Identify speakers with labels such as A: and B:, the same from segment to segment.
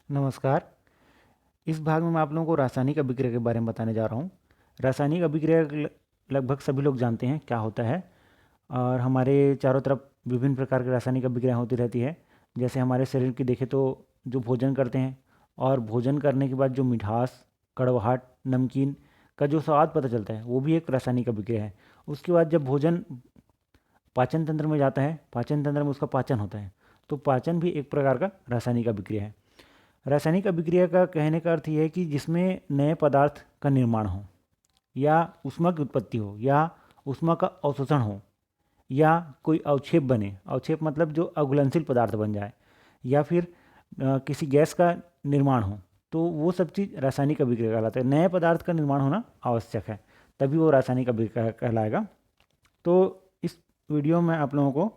A: नमस्कार। इस भाग में मैं आप लोगों को रासायनिक अभिक्रिया के बारे में बताने जा रहा हूँ। रासायनिक अभिक्रिया लगभग सभी लोग जानते हैं क्या होता है, और हमारे चारों तरफ विभिन्न प्रकार की रासायनिक अभिक्रिया होती रहती है। जैसे हमारे शरीर की देखें तो जो भोजन करते हैं, और भोजन करने के बाद जो मिठास, कड़वाहट, नमकीन का जो स्वाद पता चलता है, वो भी एक रासायनिक अभिक्रिया है। उसके बाद जब भोजन पाचन तंत्र में जाता है, पाचन तंत्र में उसका पाचन होता है, तो पाचन भी एक प्रकार का रासायनिक अभिक्रिया है। रासायनिक अभिक्रिया का कहने का अर्थ ये है कि जिसमें नए पदार्थ का निर्माण हो, या ऊष्मा की उत्पत्ति हो, या ऊष्मा का अवशोषण हो, या कोई अवक्षेप बने। अवक्षेप मतलब जो अघुलनशील पदार्थ बन जाए, या फिर किसी गैस का निर्माण हो, तो वो सब चीज़ रासायनिक अभिक्रिया कहलाता है। नए पदार्थ का निर्माण होना आवश्यक है, तभी वो रासायनिक अभिक्रिया कहलाएगा। तो इस वीडियो में आप लोगों को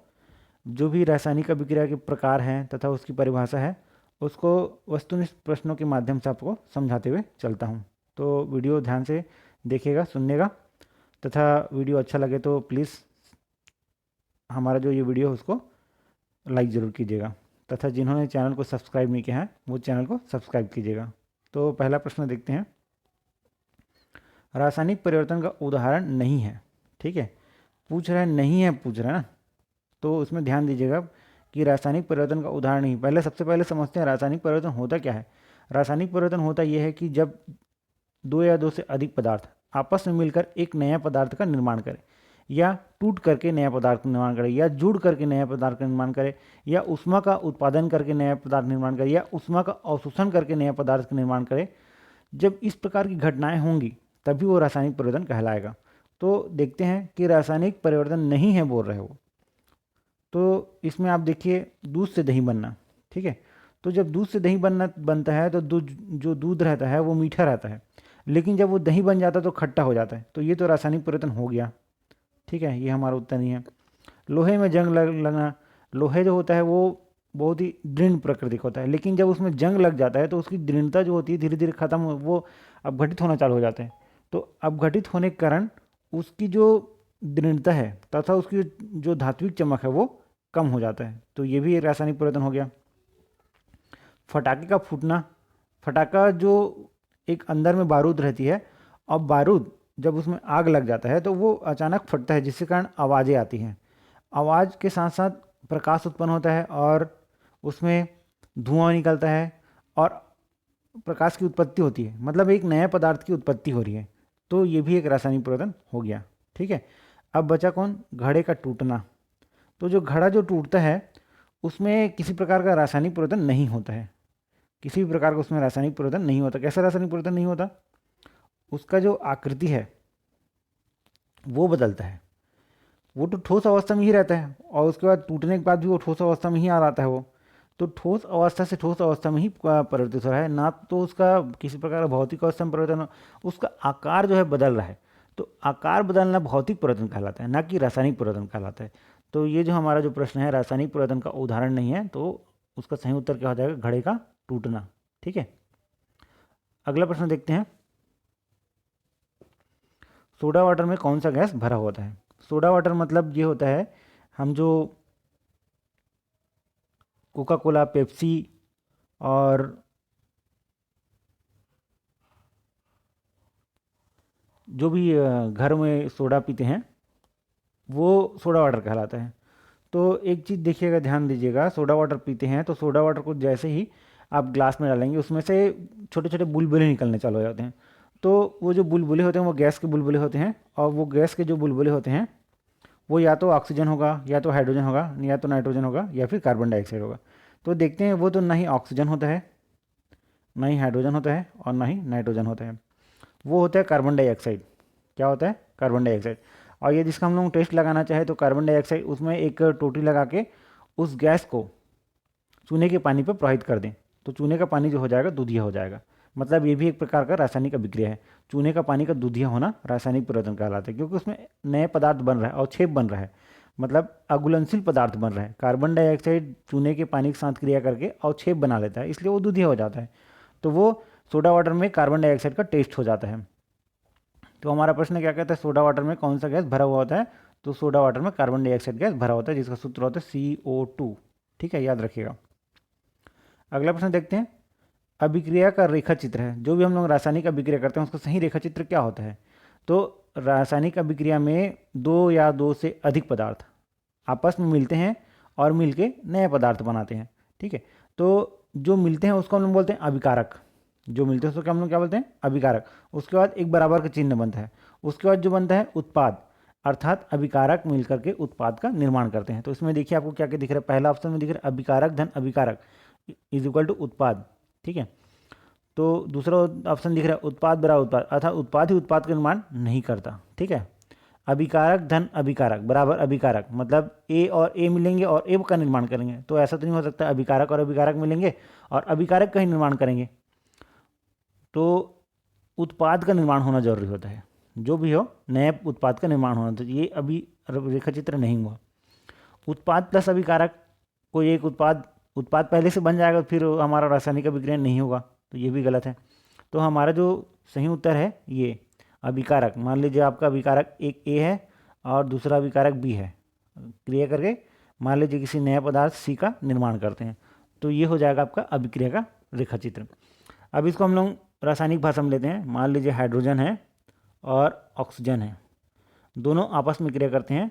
A: जो भी रासायनिक अभिक्रिया के प्रकार हैं तथा उसकी परिभाषा है, उसको वस्तुनिष्ठ प्रश्नों के माध्यम से आपको समझाते हुए चलता हूँ। तो वीडियो ध्यान से देखिएगा, सुनिएगा, तथा वीडियो अच्छा लगे तो प्लीज़ हमारा जो ये वीडियो है उसको लाइक ज़रूर कीजिएगा, तथा जिन्होंने चैनल को सब्सक्राइब नहीं किया है वो चैनल को सब्सक्राइब कीजिएगा। तो पहला प्रश्न देखते हैं। रासायनिक परिवर्तन का उदाहरण नहीं है, ठीक है, पूछ रहा है, नहीं है पूछ रहा है ना, तो उसमें ध्यान दीजिएगा कि रासायनिक परिवर्तन का उदाहरण नहीं। पहले सबसे पहले समझते हैं रासायनिक परिवर्तन होता क्या है। रासायनिक परिवर्तन होता यह है कि जब दो या दो से अधिक पदार्थ आपस में मिलकर एक नया पदार्थ का निर्माण करें, या टूट करके नया पदार्थ का निर्माण करे, या जुड़ करके नया पदार्थ का निर्माण करे, या ऊष्मा का उत्पादन करके नया पदार्थ निर्माण करे, या ऊष्मा का अवशोषण करके नया पदार्थ का निर्माण करे। जब इस प्रकार की घटनाएं होंगी तभी वो रासायनिक परिवर्तन कहलाएगा। तो देखते हैं कि रासायनिक परिवर्तन नहीं है बोल रहे हो, तो इसमें आप देखिए दूध से दही बनना, ठीक है। तो जब दूध से दही बनता है तो जो दूध रहता है वो मीठा रहता है, लेकिन जब वो दही बन जाता है तो खट्टा हो जाता है। तो ये तो रासायनिक परिवर्तन हो गया, ठीक है, ये हमारा उत्तर नहीं है। लोहे में जंग लगना, लोहे जो होता है वो बहुत ही दृढ़ प्रकृति का होता है, लेकिन जब उसमें जंग लग जाता है तो उसकी दृढ़ता जो होती है धीरे धीरे खत्म वो अपघटित होना चालू हो जाता है। तो अपघटित होने के कारण उसकी जो दृढ़ता है तथा उसकी जो धात्विक चमक है वो कम हो जाता है। तो ये भी एक रासायनिक परिवर्तन हो गया। फटाके का फूटना, फटाका जो एक अंदर में बारूद रहती है, और बारूद जब उसमें आग लग जाता है तो वो अचानक फटता है, जिसके कारण आवाज़ें आती हैं। आवाज़ के साथ साथ प्रकाश उत्पन्न होता है, और उसमें धुआं निकलता है, और प्रकाश की उत्पत्ति होती है, मतलब एक नए पदार्थ की उत्पत्ति हो रही है। तो ये भी एक रासायनिक परिवर्तन हो गया, ठीक है। अब बचा कौन, घड़े का टूटना। तो जो घड़ा जो टूटता है उसमें किसी प्रकार का रासायनिक परिवर्तन नहीं होता है, किसी भी प्रकार का उसमें रासायनिक परिवर्तन नहीं होता। कैसा रासायनिक परिवर्तन नहीं होता, उसका जो आकृति है वो बदलता है। वो तो ठोस अवस्था में ही रहता है, और उसके बाद टूटने के बाद भी वो ठोस अवस्था में ही आ जाता है वो। तो ठोस अवस्था से ठोस अवस्था में ही परिवर्तित हो रहा है, ना तो उसका किसी प्रकार का भौतिक अवस्था में परिवर्तन उसका आकार जो है बदल रहा है। तो आकार बदलना भौतिक परिवर्तन कहलाता है, ना कि रासायनिक परिवर्तन कहलाता है। तो ये जो हमारा जो प्रश्न है रासायनिक परिवर्तन का उदाहरण नहीं है, तो उसका सही उत्तर क्या हो जाएगा, घड़े का टूटना, ठीक है। अगला प्रश्न देखते हैं। सोडा वाटर में कौन सा गैस भरा होता है। सोडा वाटर मतलब ये होता है, हम जो कोका कोला, पेप्सी और जो भी घर में सोडा पीते हैं वो सोडा वाटर कहलाता है। तो एक चीज़ देखिएगा, ध्यान दीजिएगा, सोडा वाटर पीते हैं तो सोडा वाटर को जैसे ही आप ग्लास में डालेंगे उसमें से छोटे छोटे बुलबुले निकलने चालू हो जाते हैं। तो वो जो बुलबुले होते हैं वो गैस के बुलबुले होते हैं, और वो गैस के जो बुलबुले होते हैं वो या तो ऑक्सीजन होगा, या तो हाइड्रोजन होगा, या तो नाइट्रोजन होगा, या फिर कार्बन डाइऑक्साइड होगा। तो देखते हैं, वो तो ना ही ऑक्सीजन होता है, ना ही हाइड्रोजन होता है, और ना ही नाइट्रोजन होता है। वो होता है कार्बन डाइऑक्साइड। क्या होता है, कार्बन डाइऑक्साइड। और ये जिसका हम लोग टेस्ट लगाना चाहे तो कार्बन डाइऑक्साइड, उसमें एक टोटी लगा के उस गैस को चूने के पानी पर प्रवाहित कर दें, तो चूने का पानी जो हो जाएगा दूधिया हो जाएगा। मतलब ये भी एक प्रकार का रासायनिक अभिक्रिया है। चूने का पानी का दूधिया होना रासायनिक परिवर्तन कहलाता है, क्योंकि उसमें नए पदार्थ बन रहा है, अवक्षेप बन रहा है, मतलब अघुलनशील पदार्थ बन रहा है। कार्बन डाइऑक्साइड चूने के पानी के साथ क्रिया करके अवक्षेप बना लेता है, इसलिए वो दूधिया हो जाता है। तो वो सोडा वाटर में कार्बन डाइऑक्साइड का टेस्ट हो जाता है। तो हमारा प्रश्न क्या कहता है, सोडा वाटर में कौन सा गैस भरा हुआ होता है। तो सोडा वाटर में कार्बन डाइऑक्साइड गैस भरा होता है, जिसका सूत्र होता है CO2, ठीक है, याद रखिएगा। अगला प्रश्न देखते हैं। अभिक्रिया का रेखा चित्र है। जो भी हम लोग रासायनिक अभिक्रिया करते हैं उसका सही रेखा चित्र क्या होता है? तो रासायनिक अभिक्रिया में दो या दो से अधिक पदार्थ आपस में मिलते हैं और मिलके नए पदार्थ बनाते हैं। ठीक है, तो जो मिलते हैं उसको हम लोग बोलते हैं अभिकारक। जो मिलते हैं उसको हम लोग क्या बोलते हैं? अभिकारक। उसके बाद एक बराबर का चिन्ह बनता है। उसके बाद जो बनता है उत्पाद, अर्थात अभिकारक मिलकर के उत्पाद का निर्माण करते हैं। तो इसमें देखिए आपको क्या क्या दिख रहा है। पहला ऑप्शन में दिख रहा है अभिकारक धन अभिकारक इज इक्वल टू उत्पाद। ठीक है, तो दूसरा ऑप्शन दिख रहा है उत्पाद बराबर उत्पाद, अर्थात उत्पाद ही उत्पाद का निर्माण नहीं करता। ठीक है, अभिकारक धन अभिकारक बराबर अभिकारक, मतलब ए और ए मिलेंगे और ए का निर्माण करेंगे। तो ऐसा तो नहीं हो सकता अभिकारक और अभिकारक मिलेंगे और अभिकारक का ही निर्माण करेंगे। तो उत्पाद का निर्माण होना जरूरी होता है। जो भी हो नए उत्पाद का निर्माण होना, तो ये अभी रेखा चित्र नहीं हुआ। उत्पाद प्लस अभिकारक, कोई एक उत्पाद पहले से बन जाएगा फिर हमारा रासायनिक अभिक्रिया नहीं होगा, तो ये भी गलत है। तो हमारा जो सही उत्तर है ये अभिकारक। मान लीजिए आपका अभिकारक एक ए है और दूसरा अभिकारक बी है, क्रिया करके मान लीजिए किसी नए पदार्थ सी का निर्माण करते हैं, तो ये हो जाएगा आपका अभिक्रिया का रेखा चित्र। अब इसको हम लोग रासायनिक भाषा में लेते हैं। मान लीजिए हाइड्रोजन है और ऑक्सीजन है, दोनों आपस में क्रिया करते हैं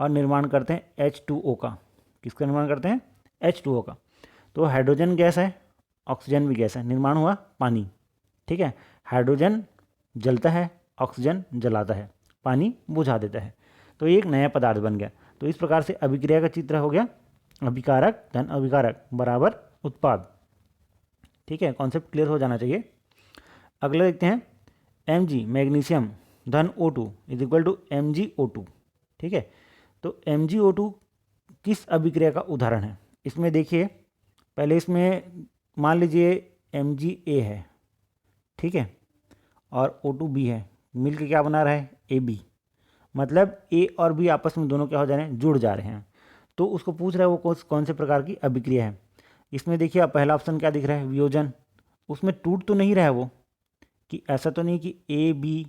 A: और निर्माण करते हैं H2O का। किसका निर्माण करते हैं? H2O का। तो हाइड्रोजन गैस है, ऑक्सीजन भी गैस है, निर्माण हुआ पानी। ठीक है, हाइड्रोजन जलता है, ऑक्सीजन जलाता है, पानी बुझा देता है, तो एक नया पदार्थ बन गया। तो इस प्रकार से अभिक्रिया का चित्र हो गया अभिकारक धन अभिकारक बराबर उत्पाद। ठीक है, कॉन्सेप्ट क्लियर हो जाना चाहिए। अगला देखते हैं Mg मैग्नीशियम धन O2 is equal to MgO2। ठीक है, तो MgO2 किस अभिक्रिया का उदाहरण है? इसमें देखिए पहले इसमें मान लीजिए Mga है, ठीक है, और O2B है, मिलके क्या बना रहा है? AB। मतलब A और B आपस में दोनों क्या हो जा रहे हैं? जुड़ जा रहे हैं। तो उसको पूछ रहा है वो कौन से प्रकार की अभिक्रिया है। इसमें देखिए आप पहला ऑप्शन क्या दिख रहा है? वियोजन। उसमें टूट तो नहीं रहा है वो, कि ऐसा तो नहीं कि ए बी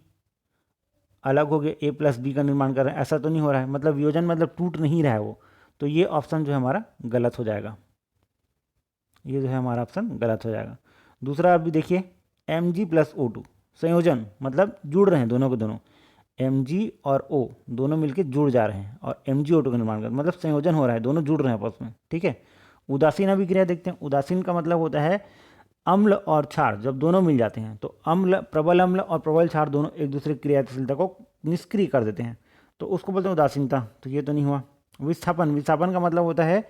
A: अलग हो गया, ए प्लस बी का निर्माण कर रहे हैं, ऐसा तो नहीं हो रहा है। मतलब वियोजन मतलब टूट नहीं रहा है वो। तो ये ऑप्शन जो है हमारा गलत हो जाएगा, ये जो है हमारा ऑप्शन गलत हो जाएगा। दूसरा अभी देखिए Mg प्लस O2 संयोजन, मतलब जुड़ रहे हैं दोनों के दोनों, Mg और O दोनों मिलकर जुड़ जा रहे हैं और MgO2 का निर्माण कर, मतलब संयोजन हो रहा है, दोनों जुड़ रहे हैं आपस में। ठीक है, उदासीन अभिक्रिया देखते हैं। उदासीन का मतलब होता है अम्ल और क्षार जब दोनों मिल जाते हैं, तो प्रबल अम्ल और प्रबल क्षार दोनों एक दूसरे की क्रियाशीलता को निष्क्रिय कर देते हैं, तो उसको बोलते हैं उदासीनता। तो ये तो नहीं हुआ। विस्थापन का मतलब होता है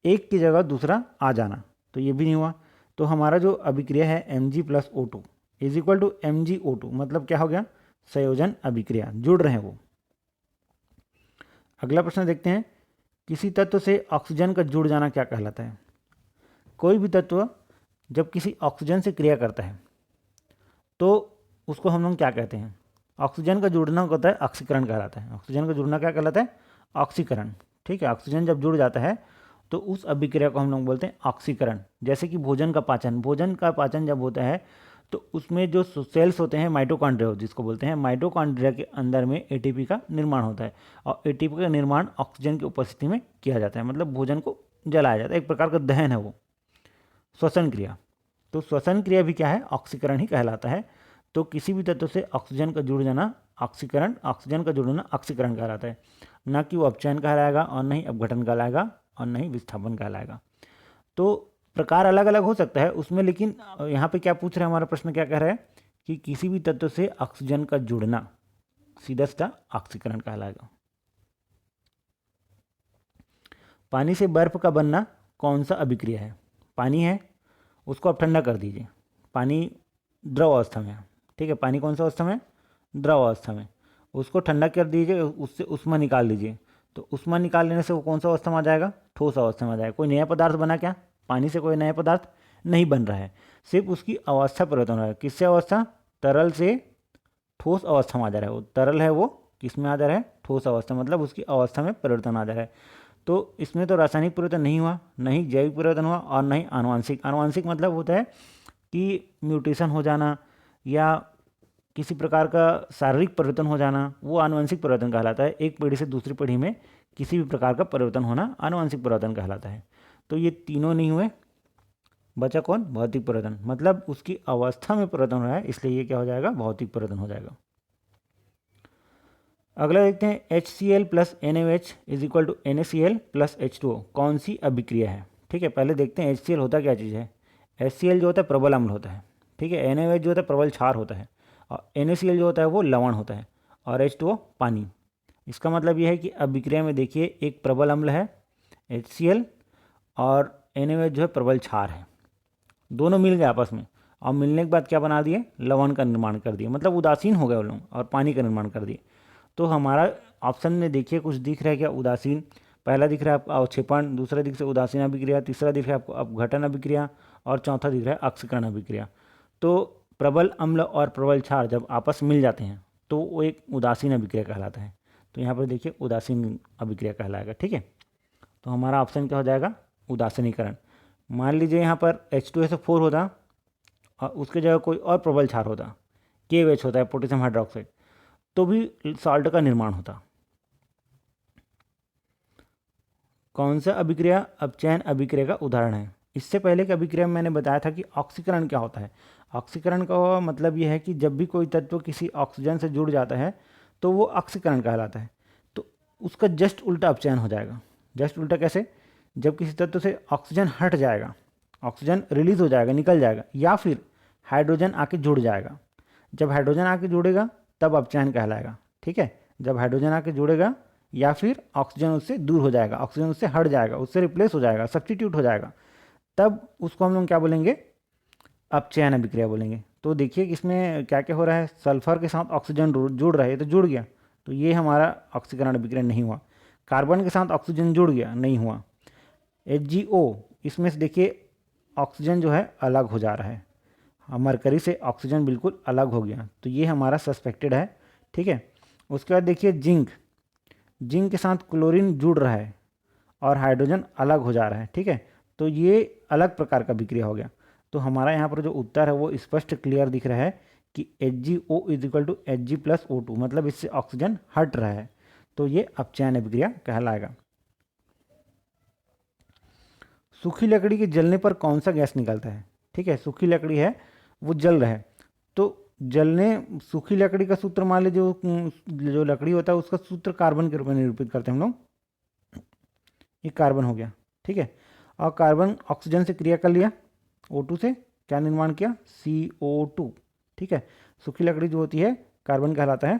A: एक की जगह दूसरा आ जाना, तो ये भी नहीं हुआ। तो हमारा जो अभिक्रिया है Mg plus O2 is equal to MgO2, मतलब क्या हो गया? संयोजन अभिक्रिया, जुड़ रहे हैं वो। अगला प्रश्न देखते हैं, किसी तत्व से ऑक्सीजन का जुड़ जाना क्या कहलाता है? कोई भी तत्व जब किसी ऑक्सीजन से क्रिया करता है तो उसको हम लोग क्या कहते हैं? ऑक्सीजन का जुड़ना होता है ऑक्सीकरण कहलाता है। ऑक्सीजन का जुड़ना क्या कहलाता है? ऑक्सीकरण। ठीक है, ऑक्सीजन जब जुड़ जाता है तो उस अभिक्रिया को हम लोग बोलते हैं ऑक्सीकरण। जैसे कि भोजन का पाचन जब होता है तो उसमें जो सेल्स होते हैं माइटोकॉन्ड्रिया, जिसको बोलते हैं, माइटोकॉन्ड्रिया के अंदर में एटीपी का निर्माण होता है और एटीपी का निर्माण ऑक्सीजन की उपस्थिति में किया जाता है। मतलब भोजन को जलाया जाता है, एक प्रकार का दहन है वो, श्वसन क्रिया। तो श्वसन क्रिया भी क्या है? ऑक्सीकरण ही कहलाता है। तो किसी भी तत्व से ऑक्सीजन का जुड़ जाना ऑक्सीकरण, ऑक्सीजन का जुड़ना ऑक्सीकरण कहलाता है। ना कि वो अपचयन कहलाएगा और न ही अपघटन कहलाएगा और न ही विस्थापन कहलाएगा। तो प्रकार अलग अलग हो सकता है उसमें, लेकिन यहाँ पे क्या पूछ रहे हैं, हमारा प्रश्न क्या कह रहा है कि किसी भी तत्व से ऑक्सीजन का जुड़ना सीधा सीधा ऑक्सीकरण कहलाएगा। पानी से बर्फ का बनना कौन सा अभिक्रिया है? पानी है, उसको आप ठंडा कर दीजिए, पानी द्रव अवस्था में है। ठीक है, पानी कौन सा अवस्था में? द्रव अवस्था में। उसको ठंडा कर दीजिए, उससे उष्मा निकाल दीजिए, तो उष्मा निकाल लेने से वो कौन सा अवस्था में आ जाएगा? ठोस अवस्था में आ जाएगा। कोई नया पदार्थ बना क्या? पानी से कोई नया पदार्थ नहीं बन रहा है, सिर्फ उसकी अवस्था परिवर्तन हो रहा है। किससे अवस्था? तरल से ठोस अवस्था में आ जा रहा है। वो तरल है, वो किस में आ जा रहा है? ठोस अवस्था, मतलब उसकी अवस्था में परिवर्तन आ जा रहा है। तो इसमें तो रासायनिक परिवर्तन नहीं हुआ, न ही जैविक परिवर्तन हुआ और न ही आनुवांशिक। आनुवांशिक मतलब होता है कि म्यूटेशन हो जाना या किसी प्रकार का शारीरिक परिवर्तन हो जाना, वो आनुवंशिक परिवर्तन कहलाता है। एक पीढ़ी से दूसरी पीढ़ी में किसी भी प्रकार का परिवर्तन होना आनुवंशिक परिवर्तन कहलाता है। तो ये तीनों नहीं हुए, बचा कौन? भौतिक परिवर्तन, मतलब उसकी अवस्था में परिवर्तन हो रहा है, इसलिए ये क्या हो जाएगा? भौतिक परिवर्तन हो जाएगा। अगला देखते हैं HCl plus NaOH is equal to NaCl plus H2O, कौन सी अभिक्रिया है? ठीक है, पहले देखते हैं HCl होता क्या चीज़ है। HCl जो होता है प्रबल अम्ल होता है, ठीक है। NaOH जो होता है प्रबल क्षार होता है, और NaCl जो होता है वो लवण होता है, और H2O पानी। इसका मतलब यह है कि अभिक्रिया में देखिए एक प्रबल अम्ल है HCl, और NaOH जो है प्रबल क्षार है, दोनों मिल गए आपस में, और मिलने के बाद क्या बना दिए? लवण का निर्माण कर दिए, मतलब उदासीन हो गए वो लोग, और पानी का निर्माण कर दिए। तो हमारा ऑप्शन में देखिए कुछ दिख रहा है क्या? उदासीन, पहला दिख रहा है आपको अवक्षेपण, दूसरा दिख रहा है उदासीन अभिक्रिया, तीसरा दिख रहा है आपको अपघटन अभिक्रिया, और चौथा दिख रहा है ऑक्सीकरण अभिक्रिया। तो प्रबल अम्ल और प्रबल क्षार जब आपस में मिल जाते हैं तो वो एक उदासीन अभिक्रिया कहलाता है। तो यहाँ पर देखिए उदासीन अभिक्रिया कहलाएगा, ठीक है। तो हमारा ऑप्शन क्या हो जाएगा? उदासीनीकरण। मान लीजिए यहाँ पर H2SO4 होता और उसके जगह कोई और प्रबल क्षार होता, KOH होता है पोटेशियम हाइड्रोक्साइड, तो भी सॉल्ट का निर्माण होता। कौन सा अभिक्रिया अपचयन अभिक्रिया का उदाहरण है? इससे पहले की अभिक्रिया में मैंने बताया था कि ऑक्सीकरण क्या होता है। ऑक्सीकरण का मतलब यह है कि जब भी कोई तत्व किसी ऑक्सीजन से जुड़ जाता है तो वो ऑक्सीकरण कहलाता है। तो उसका जस्ट उल्टा अपचयन हो जाएगा। जस्ट उल्टा कैसे? जब किसी तत्व से ऑक्सीजन हट जाएगा, ऑक्सीजन रिलीज हो जाएगा, निकल जाएगा, या फिर हाइड्रोजन आके जुड़ जाएगा। जब हाइड्रोजन आके जुड़ेगा तब अपचयन कहलाएगा, ठीक है। जब हाइड्रोजन आके जुड़ेगा या फिर ऑक्सीजन उससे दूर हो जाएगा, ऑक्सीजन उससे हट जाएगा, उससे रिप्लेस हो जाएगा, सब्स्टिट्यूट हो जाएगा, तब उसको हम लोग क्या बोलेंगे? अपचयन अभिक्रिया बोलेंगे। तो देखिए कि इसमें क्या क्या हो रहा है, सल्फर के साथ ऑक्सीजन जुड़ रहा है तो जुड़ गया, तो ये हमारा ऑक्सीकरण अभिक्रिया नहीं हुआ। कार्बन के साथ ऑक्सीजन जुड़ गया, नहीं हुआ। HgO, इसमें से देखिए ऑक्सीजन जो है अलग हो जा रहा है, मरकरी से ऑक्सीजन बिल्कुल अलग हो गया, तो ये हमारा सस्पेक्टेड है, ठीक है। उसके बाद देखिए जिंक, जिंक के साथ क्लोरीन जुड़ रहा है और हाइड्रोजन अलग हो जा रहा है, ठीक है। तो ये अलग प्रकार का अभिक्रिया हो गया। तो हमारा यहाँ पर जो उत्तर है वो स्पष्ट क्लियर दिख रहा है कि HgO is equal to Hg plus O2, मतलब इससे ऑक्सीजन हट रहा है, तो ये अपचयन अभिक्रिया कहलाएगा। सूखी लकड़ी के जलने पर कौन सा गैस निकलता है? ठीक है, सूखी लकड़ी है वो जल रहा है, तो जलने सूखी लकड़ी का सूत्र मान लीजिए जो लकड़ी होता है उसका सूत्र कार्बन के रूप में निरूपित करते हैं हम लोग। ये कार्बन हो गया, ठीक है। और कार्बन ऑक्सीजन से क्रिया कर लिया, O2 से क्या निर्माण किया? CO2, ठीक है। सूखी लकड़ी जो होती है कार्बन कहलाता है,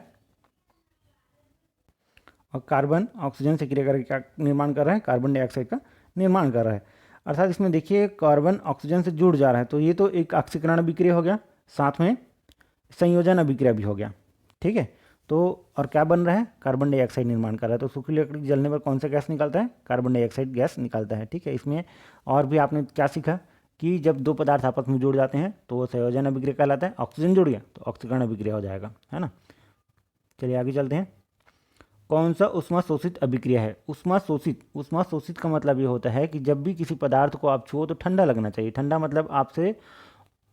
A: और कार्बन ऑक्सीजन से क्रिया करके क्या निर्माण कर रहा है? कार्बन डाइऑक्साइड का निर्माण कर रहा है। अर्थात इसमें देखिए कार्बन ऑक्सीजन से जुड़ जा रहा है, तो ये तो एक ऑक्सीकरण अभिक्रिया हो गया, साथ में संयोजन अभिक्रिया भी हो गया, ठीक है। तो और क्या बन रहा है? कार्बन डाइऑक्साइड निर्माण कर रहा है। तो सूखी लकड़ी जलने पर कौन सा गैस निकलता है? कार्बन डाइऑक्साइड गैस निकलता है, ठीक है। इसमें और भी आपने क्या सीखा कि जब दो पदार्थ आपस में जुड़ जाते हैं तो वो संयोजन अभिक्रिया कहलाता है। ऑक्सीजन जुड़ गया तो ऑक्सीकरण अभिक्रिया हो जाएगा, है ना। चलिए आगे चलते हैं। कौन सा ऊष्मा शोषित अभिक्रिया है? ऊष्मा शोषित, ऊष्मा शोषित का मतलब ये होता है कि जब भी किसी पदार्थ को आप छुओ तो ठंडा लगना चाहिए। ठंडा मतलब आपसे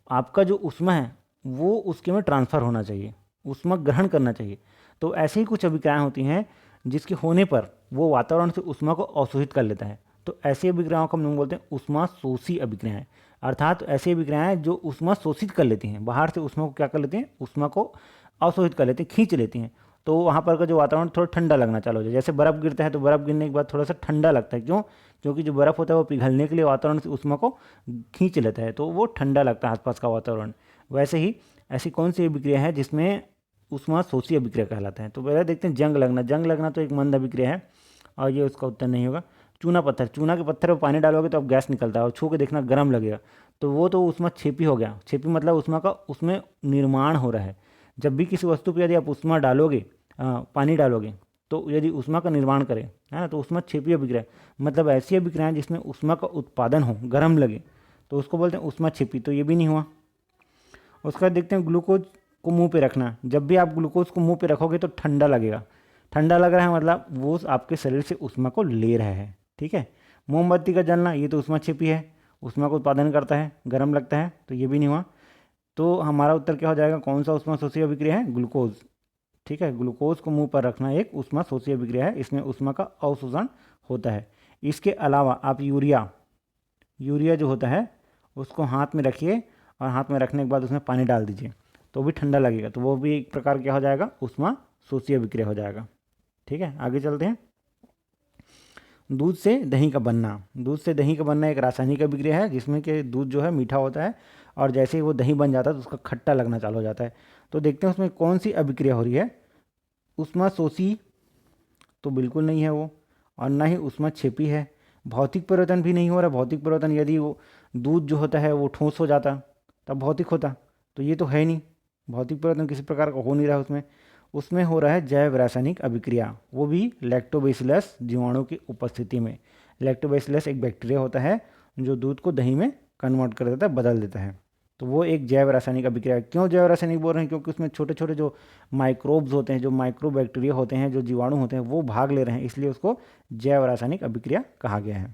A: आपका जो ऊष्मा है वो उसके में ट्रांसफ़र होना चाहिए, ऊष्मा ग्रहण करना चाहिए। तो ऐसी ही कुछ अभिक्रियाएँ होती हैं जिसके होने पर वो वातावरण से ऊष्मा को अवशोषित कर लेता है। तो ऐसी अभिक्रियाओं को हम लोग बोलते हैं ऊष्मा शोषी अभिक्रियाएँ। अर्थात ऐसी अभिक्रियाएँ जो ऊष्मा शोषित कर लेती हैं, बाहर से ऊष्मा को क्या कर लेती हैं? ऊष्मा को अवशोषित कर लेती हैं, खींच लेती हैं। तो वहाँ पर का जो वातावरण थोड़ा ठंडा लगना चालू हो जाए। जैसे बर्फ़ गिरता है तो बर्फ़ गिरने के बाद थोड़ा सा ठंडा लगता है, क्यों? क्योंकि जो बर्फ़ होता है वो पिघलने के लिए वातावरण से ऊष्मा को खींच लेता है, तो वो ठंडा लगता है आसपास का वातावरण। वैसे ही ऐसी कौन सी अभिक्रिया है जिसमें ऊष्मा शोषी अभिक्रिया कहलाता है? तो पहले देखते हैं जंग लगना। जंग लगना तो एक मंद अभिक्रिया है और ये उसका उत्तर नहीं होगा। चूना पत्थर, चूना के पत्थर पर पानी डालोगे तो अब गैस निकलता है और छू के देखना गर्म लगेगा, तो वो तो ऊष्मा छेपी हो गया। छेपी मतलब ऊष्मा का उसमें निर्माण हो रहा है। जब भी किसी वस्तु पर यदि आप ऊष्मा डालोगे, पानी डालोगे, तो यदि ऊष्मा का निर्माण करे, है ना, तो ऊष्मा छेपी अभिक्रिया, मतलब ऐसी अभिक्रिया जिसमें ऊष्मा का उत्पादन हो, गर्म लगे, तो उसको बोलते हैं ऊष्मा छेपी। तो ये भी नहीं हुआ। उसका देखते हैं ग्लूकोज को मुंह पे रखना। जब भी आप ग्लूकोज को मुंह पे रखोगे तो ठंडा लगेगा। ठंडा लग रहा है मतलब वो आपके शरीर से ऊष्मा को ले रहा है, ठीक है। मोमबत्ती का जलना, ये तो ऊष्मा छिपी है, ऊष्मा का उत्पादन करता है, गर्म लगता है, तो ये भी नहीं हुआ। तो हमारा उत्तर क्या हो जाएगा? कौन सा ऊष्मा शोषी अभिक्रिया है? ग्लूकोज, ठीक है। ग्लूकोज को मुंह पर रखना एक ऊष्मा शोषी अभिक्रिया है, इसमें ऊष्मा का अवशोषण होता है। इसके अलावा आप यूरिया जो होता है उसको हाथ में रखिए और हाथ में रखने के बाद उसमें पानी डाल दीजिए तो भी ठंडा लगेगा, तो वो भी एक प्रकार क्या हो जाएगा, ऊष्मा शोषी अभिक्रिया हो जाएगा। ठीक है, आगे चलते हैं। दूध से दही का बनना। दूध से दही का बनना एक रासायनिक अभिक्रिया है जिसमें कि दूध जो है मीठा होता है और जैसे ही वो दही बन जाता है तो उसका खट्टा लगना चालू हो जाता है। तो देखते हैं उसमें कौन सी अभिक्रिया हो रही है। ऊष्मा शोषी तो बिल्कुल नहीं है वो, और ना ही ऊष्मा छेपी है। भौतिक परिवर्तन भी नहीं हो रहा। भौतिक परिवर्तन यदि वो दूध जो होता है वो ठोस हो जाता तब भौतिक होता, तो ये तो है नहीं। भौतिक परिवर्तन किसी प्रकार का हो नहीं रहा उसमें। उसमें हो रहा है जैव रासायनिक अभिक्रिया, वो भी लैक्टोबैसिलस जीवाणु की उपस्थिति में। लैक्टोबैसिलस एक बैक्टीरिया होता है जो दूध को दही में कन्वर्ट कर देता है, बदल देता है। तो वो एक जैव रासायनिक अभिक्रिया है। क्यों जैव रासायनिक बोल रहे हैं? क्योंकि उसमें छोटे छोटे जो माइक्रोब्स होते हैं, जो माइक्रो बैक्टीरिया होते हैं, जो जीवाणु होते हैं, वो भाग ले रहे हैं, इसलिए उसको जैव रासायनिक अभिक्रिया कहा गया है।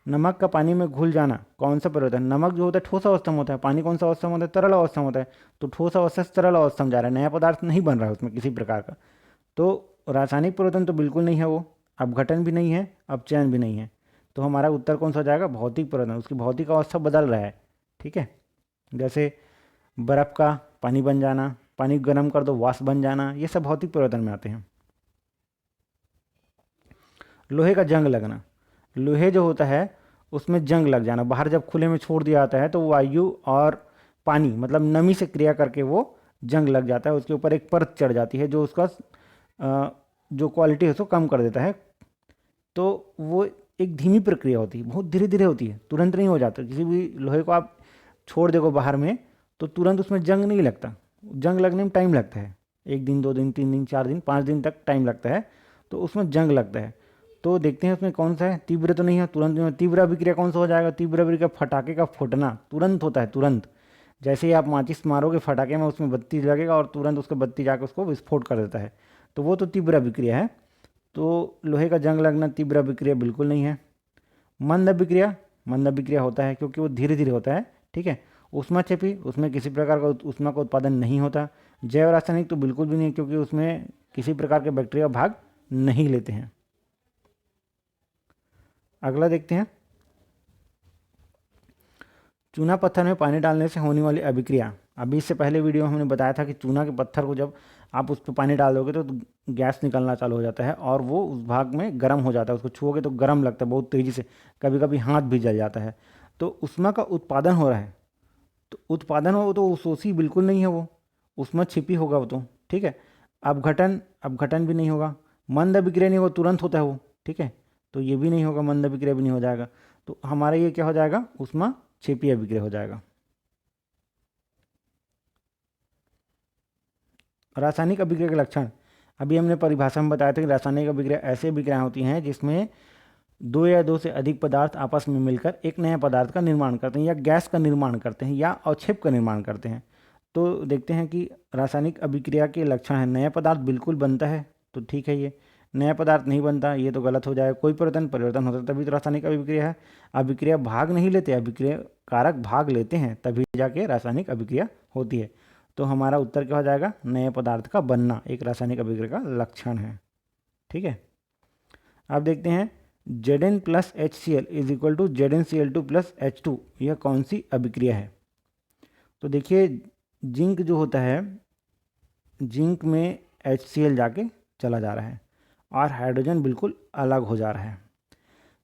A: नमक का पानी में घुल जाना कौन सा परिवर्तन? नमक जो होता है ठोस अवस्था में होता है, पानी कौन सा अवस्था में होता है? तरल अवस्था में होता है। तो ठोस अवस्था से तरल अवस्था में जा रहा है, नया पदार्थ नहीं बन रहा है उसमें किसी प्रकार का। तो रासायनिक परिवर्तन तो बिल्कुल नहीं है वो, अपघटन भी नहीं है, अपचयन भी नहीं है। तो हमारा उत्तर कौन सा हो जाएगा? भौतिक परिवर्तन। उसकी भौतिक अवस्था बदल रहा है। ठीक है, जैसे बर्फ़ का पानी बन जाना, पानी गर्म कर दो वाष्प बन जाना, ये सब भौतिक परिवर्तन में आते हैं। लोहे का जंग लगना। लोहे जो होता है उसमें जंग लग जाना, बाहर जब खुले में छोड़ दिया जाता है तो वायु और पानी मतलब नमी से क्रिया करके वो जंग लग जाता है, उसके ऊपर एक परत चढ़ जाती है जो उसका जो क्वालिटी है उसको कम कर देता है। तो वो एक धीमी प्रक्रिया होती है, बहुत धीरे धीरे होती है, तुरंत नहीं हो जाता। किसी भी लोहे को आप छोड़ देखो बाहर में तो तुरंत उसमें जंग नहीं लगता, जंग लगने में टाइम लगता है, 1 दिन 2 दिन 3 दिन 4 दिन 5 दिन तक टाइम लगता है, तो उसमें जंग लगता है। तो देखते हैं उसमें कौन सा है। तीव्र तो नहीं है, तुरंत नहीं है। तीव्र अभिक्रिया कौन सा हो जाएगा? तीव्र अभिक्रिया फटाके का फूटना तुरंत होता है, तुरंत। जैसे ही आप माचिस मारोगे फटाके में, उसमें बत्ती लगेगा और तुरंत उसका बत्ती जाकर उसको विस्फोट कर देता है, तो वो तो तीव्र अभिक्रिया है। तो लोहे का जंग लगना तीव्र अभिक्रिया बिल्कुल नहीं है। मंद अभिक्रिया, मंद अभिक्रिया होता है क्योंकि वो धीरे धीरे होता है। ठीक है। ऊष्मा छेपी, उसमें किसी प्रकार का ऊष्मा का उत्पादन नहीं होता। जैव रासायनिक तो बिल्कुल भी नहीं, क्योंकि उसमें किसी प्रकार के बैक्टीरिया भाग नहीं लेते हैं। अगला देखते हैं, चूना पत्थर में पानी डालने से होने वाली अभिक्रिया। अभी इससे पहले वीडियो में हमने बताया था कि चूना के पत्थर को जब आप उस पर पानी डाल दोगे तो गैस निकलना चालू हो जाता है और वो उस भाग में गर्म हो जाता है, उसको छुओगे तो गर्म लगता है बहुत तेज़ी से, कभी कभी हाथ भी जल जाता है। तो ऊष्मा का उत्पादन हो रहा है, तो उत्पादन हो तो शोषी बिल्कुल नहीं है वो, ऊष्मा छिपी होगा वो तो। ठीक है। अपघटन, अपघटन भी नहीं होगा। मंद अभिक्रिया नहीं होगा, तुरंत होता है वो। ठीक है, तो ये भी नहीं होगा, मंद अभिक्रिया भी नहीं हो जाएगा। तो हमारा ये क्या हो जाएगा? ऊष्मा छेपी अभिक्रिया हो जाएगा। रासायनिक अभिक्रिया के लक्षण, अभी हमने परिभाषा में बताया था कि रासायनिक अभिक्रिया ऐसी अभिक्रियाएं होती हैं जिसमें दो या दो से अधिक पदार्थ आपस में मिलकर एक नया पदार्थ का निर्माण करते हैं, या गैस का निर्माण करते हैं, या अवक्षेप का निर्माण करते हैं। तो देखते हैं कि रासायनिक अभिक्रिया के लक्षण है, नया पदार्थ बिल्कुल बनता है तो ठीक है, ये नया पदार्थ नहीं बनता ये तो गलत हो जाएगा। कोई परिवर्तन, परिवर्तन होता है तभी तो रासायनिक अभिक्रिया है। अभिक्रिया भाग नहीं लेते, अभिक्रिया कारक भाग लेते हैं तभी जाके रासायनिक अभिक्रिया होती है। तो हमारा उत्तर क्या हो जाएगा? नए पदार्थ का बनना एक रासायनिक अभिक्रिया का लक्षण है। ठीक है। अब देखते हैं, Zn plus HCl is equal to ZnCl2 plus H2, यह कौन सी अभिक्रिया है? तो देखिए, जिंक जो होता है, जिंक में HCl जाके चला जा रहा है और हाइड्रोजन बिल्कुल अलग हो जा रहा है।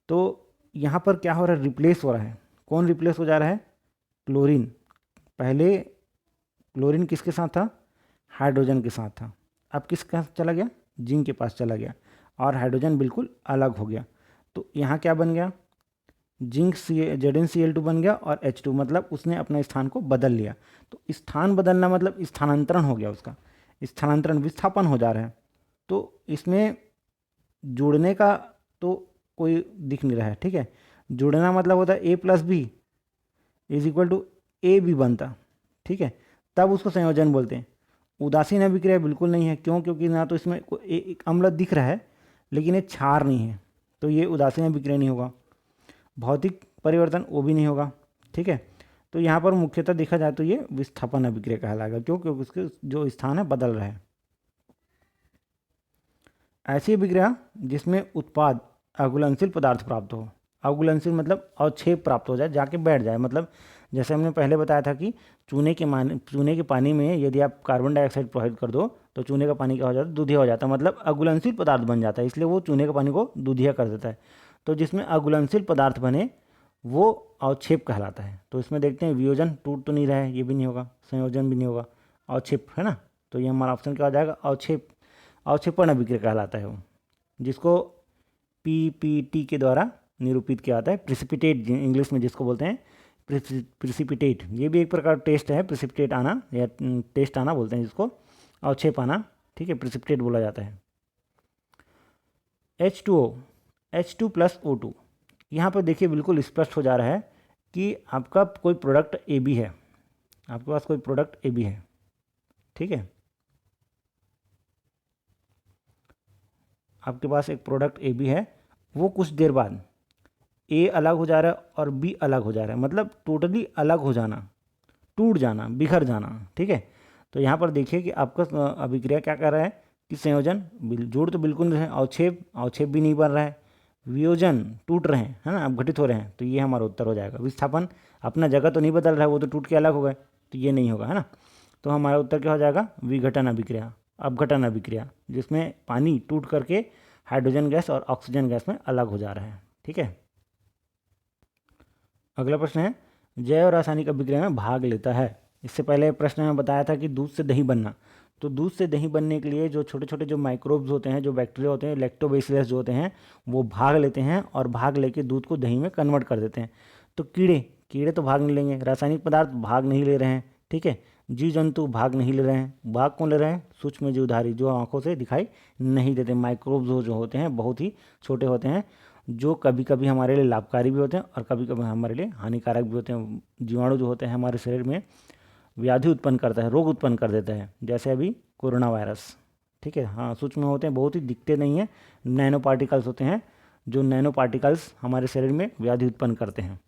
A: तो यहाँ पर क्या हो रहा है? रिप्लेस हो रहा है। कौन रिप्लेस हो जा रहा है? क्लोरीन। पहले क्लोरीन किसके साथ था? हाइड्रोजन के साथ था। अब किसके पास चला गया? जिंक के पास चला गया और हाइड्रोजन बिल्कुल अलग हो गया। तो यहाँ क्या बन गया? जिंक ZnCl2 बन गया और H2, मतलब उसने अपने स्थान को बदल लिया। तो स्थान बदलना मतलब स्थानांतरण हो गया, उसका स्थानांतरण, विस्थापन हो जा रहा है। तो इसमें जुड़ने का तो कोई दिख नहीं रहा है। ठीक है, जुड़ना मतलब होता है A plus B is equal to A B बनता। ठीक है, तब उसको संयोजन बोलते हैं। उदासीन अभिक्रिया बिल्कुल नहीं है। क्यों? क्योंकि ना तो इसमें एक अम्ल दिख रहा है लेकिन ये क्षार नहीं है, तो ये उदासीन अभिक्रिया नहीं होगा। भौतिक परिवर्तन वो भी नहीं होगा। ठीक है, तो यहाँ पर मुख्यतः देखा जाए तो ये विस्थापन अभिक्रिया कहलाएगा। क्यों? क्योंकि उसके जो स्थान है बदल रहा है। ऐसी अभिक्रिया जिसमें उत्पाद अघुलनशील पदार्थ प्राप्त हो। अघुलनशील मतलब अवक्षेप प्राप्त हो जाए, जाके बैठ जाए। मतलब जैसे हमने पहले बताया था कि चूने के पानी में यदि आप कार्बन डाइऑक्साइड प्रोवाइड कर दो तो चूने का पानी क्या हो जाता है, दूधिया हो जाता है, मतलब अघुलनशील पदार्थ बन जाता है, इसलिए वो चूने के पानी को दूधिया कर देता है। तो जिसमें अघुलनशील पदार्थ बने वो अवक्षेप कहलाता है। तो इसमें देखते हैं वियोजन, टूट तो नहीं रहा है, ये भी नहीं होगा, संयोजन भी नहीं होगा, अवक्षेप है ना। तो ये हमारा ऑप्शन क्या हो जाएगा, अवक्षेप। अवक्षेपण अभिक्रिया कहलाता है वो, जिसको पीपीटी के द्वारा निरूपित किया जाता है। प्रिसिपिटेट इंग्लिश में जिसको बोलते हैं प्रिसिपिटेट, ये भी एक प्रकार टेस्ट है, प्रिसिपिटेट आना या टेस्ट आना बोलते हैं जिसको, अवक्षेप आना, ठीक है, प्रिसिपिटेट बोला जाता है। H2O, H2+O2, यहाँ पर देखिए बिल्कुल स्पष्ट हो जा रहा है कि आपका कोई प्रोडक्ट AB है, आपके पास कोई प्रोडक्ट AB है, ठीक है, आपके पास एक प्रोडक्ट AB है, वो कुछ देर बाद A अलग हो जा रहा है और B अलग हो जा रहा है, मतलब टोटली अलग हो जाना, टूट जाना, बिखर जाना, ठीक है। तो यहाँ पर देखिए कि आपका अभिक्रिया क्या कर रहा है कि संयोजन, जोड़ तो बिल्कुल नहीं है, अवक्षेप भी नहीं बन रहा है, वियोजन, टूट रहे हैं, है ना, अपघटित हो रहे हैं, तो ये हमारा उत्तर हो जाएगा। विस्थापन अपना जगह तो नहीं बदल रहा है, वो तो टूट के अलग हो गए, तो ये नहीं होगा, है ना। तो हमारा उत्तर क्या हो जाएगा, विघटन अभिक्रिया, अपघटन अभिक्रिया, जिसमें पानी टूट करके हाइड्रोजन गैस और ऑक्सीजन गैस में अलग हो जा रहा है, ठीक है। अगला प्रश्न है, जैव रासायनिक अभिक्रिया में भाग लेता है। इससे पहले प्रश्न में बताया था कि दूध से दही बनना, तो दूध से दही बनने के लिए जो छोटे छोटे जो माइक्रोब्स होते हैं, जो बैक्टीरिया होते हैं, लैक्टोबैसिलस जो होते हैं, वो भाग लेते हैं और भाग लेके दूध को दही में कन्वर्ट कर देते हैं। तो कीड़े तो भाग नहीं लेंगे, रासायनिक पदार्थ भाग नहीं ले रहे हैं, ठीक है, जीव जंतु भाग नहीं ले रहे हैं। भाग कौन ले रहे हैं, सूक्ष्म जीवधारी, जो आंखों से दिखाई नहीं देते, माइक्रोब्स जो होते हैं बहुत ही छोटे होते हैं, जो कभी कभी हमारे लिए लाभकारी भी होते हैं और कभी कभी हमारे लिए हानिकारक भी होते हैं। जीवाणु जो होते हैं हमारे शरीर में व्याधि उत्पन्न करता है, रोग उत्पन्न कर देता है, जैसे अभी कोरोना वायरस, ठीक है। हाँ, सूक्ष्म होते हैं, बहुत ही दिखते नहीं हैं, नैनो पार्टिकल्स होते हैं, जो नैनो पार्टिकल्स हमारे शरीर में व्याधि उत्पन्न करते हैं,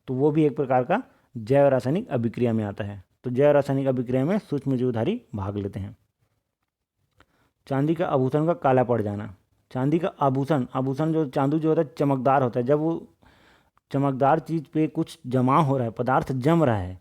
A: तो वो भी एक प्रकार का जैव रासायनिक अभिक्रिया में आता है। तो जैव रासायनिक अभिक्रिया में सूक्ष्म जीवधारी भाग लेते हैं। चांदी का आभूषण का काला पड़ जाना, चांदी का आभूषण जो चांदी जो होता है चमकदार होता है, जब वो चमकदार चीज़ पे कुछ जमा हो रहा है, पदार्थ जम रहा है,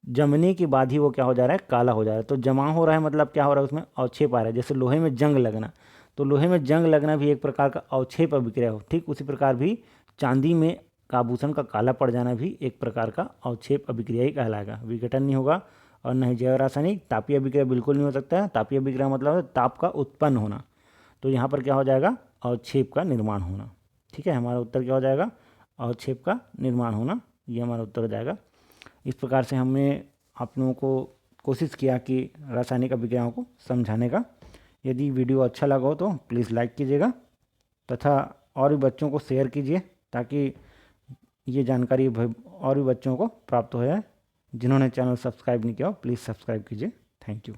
A: जमने के बाद ही वो क्या हो जा रहा है, काला हो जा रहा है। तो जमा हो रहा है मतलब क्या हो रहा है, उसमें अवक्षेप आ रहा है, जैसे लोहे में जंग लगना, तो लोहे में जंग लगना भी एक प्रकार का अवक्षेप अभिक्रिया हो, ठीक उसी प्रकार भी चांदी में का आभूषण का काला पड़ जाना भी एक प्रकार का अवक्षेप अभिक्रिया ही कहलाएगा। विघटन नहीं होगा और न ही जैव रासायनिक। तापीय अभिक्रिया बिल्कुल नहीं हो सकता है, तापीय अभिक्रिया मतलब है ताप का उत्पन्न होना, तो यहाँ पर क्या हो जाएगा, अवक्षेप का निर्माण होना, ठीक है। हमारा उत्तर क्या हो जाएगा, अवक्षेप का निर्माण होना, ये हमारा उत्तर हो जाएगा। इस प्रकार से हमने आप लोगों को कोशिश किया कि रासायनिक अभिक्रियाओं को समझाने का। यदि वीडियो अच्छा लगा हो तो प्लीज़ लाइक कीजिएगा तथा और भी बच्चों को शेयर कीजिए, ताकि ये जानकारी और भी बच्चों को प्राप्त हो जाए। जिन्होंने चैनल सब्सक्राइब नहीं किया हो प्लीज़ सब्सक्राइब कीजिए। Thank you.